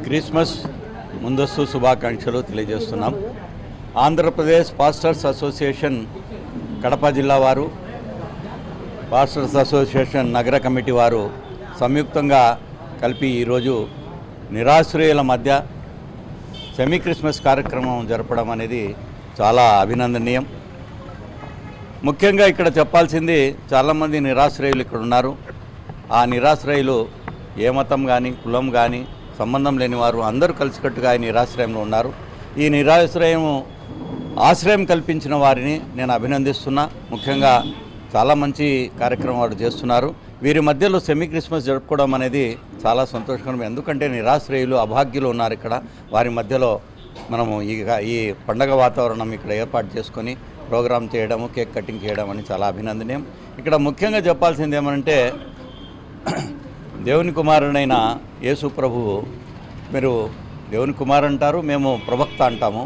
Christmas ముందస్తు శుభాకాంక్షలు తెలియజేస్తున్నాం. ఆంధ్రప్రదేశ్ పాస్టర్స్ అసోసియేషన్ కడప జిల్లా వారు, పాస్టర్స్ అసోసియేషన్ నగర కమిటీ వారు సంయుక్తంగా కలిపి ఈరోజు నిరాశ్రయుల మధ్య సెమీ క్రిస్మస్ కార్యక్రమం జరపడం అనేది చాలా అభినందనీయం. ముఖ్యంగా ఇక్కడ చెప్పాల్సింది, చాలామంది నిరాశ్రయులు ఇక్కడ ఉన్నారు. ఆ నిరాశ్రయులు ఏ మతం కానీ కులం కానీ సంబంధం లేని వారు అందరూ కలిసికట్టుగా ఈ నిరాశ్రయంలో ఉన్నారు. ఈ ఆశ్రయం కల్పించిన వారిని నేను అభినందిస్తున్నా. ముఖ్యంగా చాలా మంచి కార్యక్రమం వారు చేస్తున్నారు. వీరి మధ్యలో సెమీ క్రిస్మస్ జరుపుకోవడం అనేది చాలా సంతోషకరం. ఎందుకంటే నిరాశ్రయులు, అభాగ్యులు ఉన్నారు ఇక్కడ. వారి మధ్యలో మనము ఈ పండగ వాతావరణం ఇక్కడ ఏర్పాటు చేసుకొని ప్రోగ్రాం చేయడము, కేక్ కటింగ్ చేయడం అని చాలా అభినందనీయం. ఇక్కడ ముఖ్యంగా చెప్పాల్సింది ఏమంటే, దేవుని కుమారుడైన యేసు ప్రభువు, మీరు దేవుని కుమారు అంటారు, మేము ప్రవక్త అంటాము.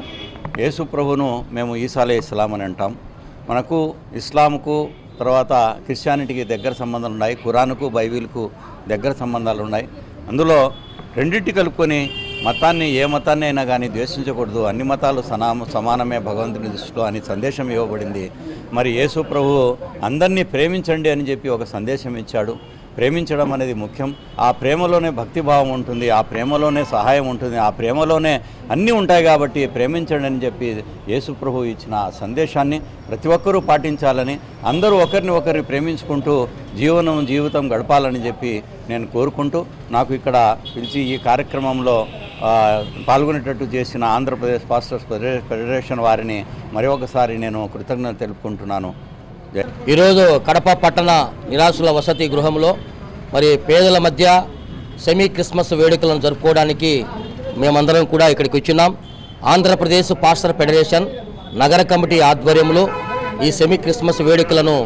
యేసు ప్రభును మేము ఈసా అలైహిస్సలాం అని అంటాం. మనకు ఇస్లాంకు తర్వాత క్రిస్టియానిటీకి దగ్గర సంబంధాలు ఉన్నాయి. ఖురాన్కు, బైబిల్కు దగ్గర సంబంధాలు ఉన్నాయి. అందులో రెండింటి కలుపుకొని మతాన్ని, ఏ మతాన్ని అయినా కానీ ద్వేషించకూడదు, అన్ని మతాలు సమానమే భగవంతుని దృష్టిలో అని సందేశం ఇవ్వబడింది. మరి యేసు ప్రభువు అందరినీ ప్రేమించండి అని చెప్పి ఒక సందేశం ఇచ్చాడు. ప్రేమించడం అనేది ముఖ్యం. ఆ ప్రేమలోనే భక్తిభావం ఉంటుంది, ఆ ప్రేమలోనే సహాయం ఉంటుంది, ఆ ప్రేమలోనే అన్నీ ఉంటాయి. కాబట్టి ప్రేమించండి అని చెప్పి యేసు ప్రభు ఇచ్చిన ఆ సందేశాన్ని ప్రతి ఒక్కరూ పాటించాలని, అందరూ ఒకరిని ఒకరిని ప్రేమించుకుంటూ జీవితం గడపాలని చెప్పి నేను కోరుకుంటూ, నాకు ఇక్కడ పిలిచి ఈ కార్యక్రమంలో పాల్గొనేటట్టు చేసిన ఆంధ్రప్రదేశ్ పాస్టర్స్ ఫెడరేషన్ వారిని మరి ఒకసారి నేను కృతజ్ఞత తెలుపుకుంటున్నాను. ఈరోజు కడప పట్టణ నిరాశ్రుల వసతి గృహంలో మరి పేదల మధ్య సెమీ క్రిస్మస్ వేడుకలను జరుపుకోవడానికి మేమందరం కూడా ఇక్కడికి వచ్చినాం. ఆంధ్రప్రదేశ్ పాస్టర్ ఫెడరేషన్ నగర కమిటీ ఆధ్వర్యంలో ఈ సెమీ క్రిస్మస్ వేడుకలను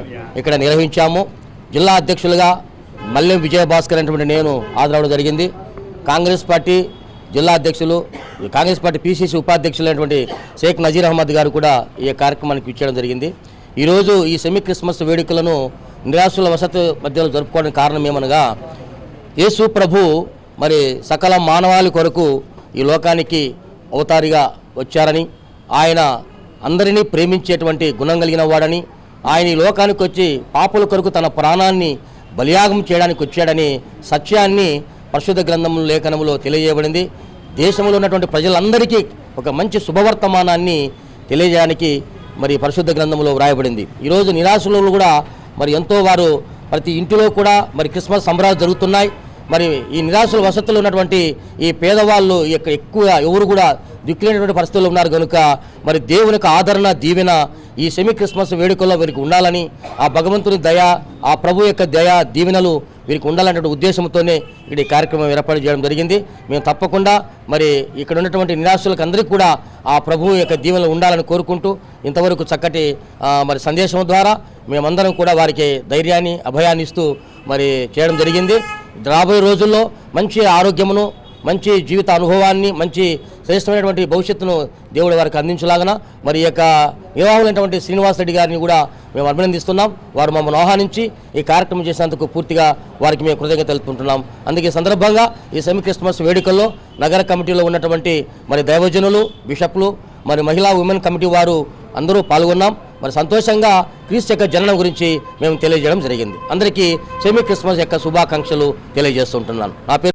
ఇక్కడ నిర్వహించాము. జిల్లా అధ్యక్షులుగా మల్లెం విజయభాస్కర్ అనేటువంటి నేను హాజరవడం జరిగింది. కాంగ్రెస్ పార్టీ జిల్లా అధ్యక్షులు, కాంగ్రెస్ పార్టీ పిసిసి ఉపాధ్యక్షులైనటువంటి షేక్ నజీర్ అహ్మద్ గారు కూడా ఈ కార్యక్రమానికి ఇచ్చేయడం జరిగింది. ఈరోజు ఈ సెమీ క్రిస్మస్ వేడుకలను నిరాశ్రుల వసతి మధ్యలో జరుపుకోవడానికి కారణం ఏమనగా, యేసు ప్రభు మరి సకల మానవాళి కొరకు ఈ లోకానికి అవతారిగా వచ్చారని, ఆయన అందరినీ ప్రేమించేటువంటి గుణం కలిగిన వాడని, ఆయన ఈ లోకానికి వచ్చి పాపుల కొరకు తన ప్రాణాన్ని బలియాగం చేయడానికి వచ్చాడని సత్యాన్ని పరిశుద్ధ గ్రంథముల లేఖనములో తెలియజేయబడింది. దేశంలో ఉన్నటువంటి ప్రజలందరికీ ఒక మంచి శుభవర్తమానాన్ని తెలియజేయడానికి మరి పరిశుద్ధ గ్రంథంలో వ్రాయబడింది. ఈరోజు నిరాశ్రులు కూడా మరి ఎంతో వారు ప్రతి ఇంటిలో కూడా మరి క్రిస్మస్ సంబరాలు జరుగుతున్నాయి. మరి ఈ నిరాశ్రుల వసతులు ఉన్నటువంటి ఈ పేదవాళ్ళు ఎక్కువ ఎవరు కూడా దిక్కులేనటువంటి పరిస్థితుల్లో ఉన్నారు కనుక మరి దేవుని యొక్క ఆదరణ, దీవెన ఈ సెమీ క్రిస్మస్ వేడుకల్లో వీరికి ఉండాలని, ఆ భగవంతుని దయ, ఆ ప్రభు యొక్క దయ, దీవెనలు వీరికి ఉండాలనే ఉద్దేశంతోనే ఇక్కడ ఈ కార్యక్రమం ఏర్పాటు చేయడం జరిగింది. మేము తప్పకుండా మరి ఇక్కడ ఉన్నటువంటి నిరాశ్రులకు అందరికీ కూడా ఆ ప్రభువు యొక్క దీవెనలు ఉండాలని కోరుకుంటూ, ఇంతవరకు చక్కటి మరి సందేశం ద్వారా మేమందరం కూడా వారికి ధైర్యాన్ని, అభయాన్ని ఇస్తూ మరి చేయడం జరిగింది. రాబోయే రోజుల్లో మంచి ఆరోగ్యమును, మంచి జీవిత అనుభవాన్ని, మంచి శ్రేష్టమైనటువంటి భవిష్యత్తును దేవుడు వారికి అందించలాగన మరి యొక్క నిర్వాహకులైనటువంటి శ్రీనివాస్ రెడ్డి గారిని కూడా మేము అభినందిస్తున్నాం. వారు మమ్మల్ని ఆహ్వానించి ఈ కార్యక్రమం చేసినందుకు పూర్తిగా వారికి మేము కృతజ్ఞత తెలుపుకుంటున్నాం. అందుకే సందర్భంగా ఈ సెమీ క్రిస్మస్ వేడుకల్లో నగర కమిటీలో ఉన్నటువంటి మరి దైవజనులు, బిషప్లు, మరి మహిళా ఉమెన్ కమిటీ వారు అందరూ పాల్గొన్నాం. మరి సంతోషంగా క్రీస్తు యొక్క జననం గురించి మేము తెలియజేయడం జరిగింది. అందరికీ సెమీ క్రిస్మస్ యొక్క శుభాకాంక్షలు తెలియజేస్తుంటున్నాను. నా పేరు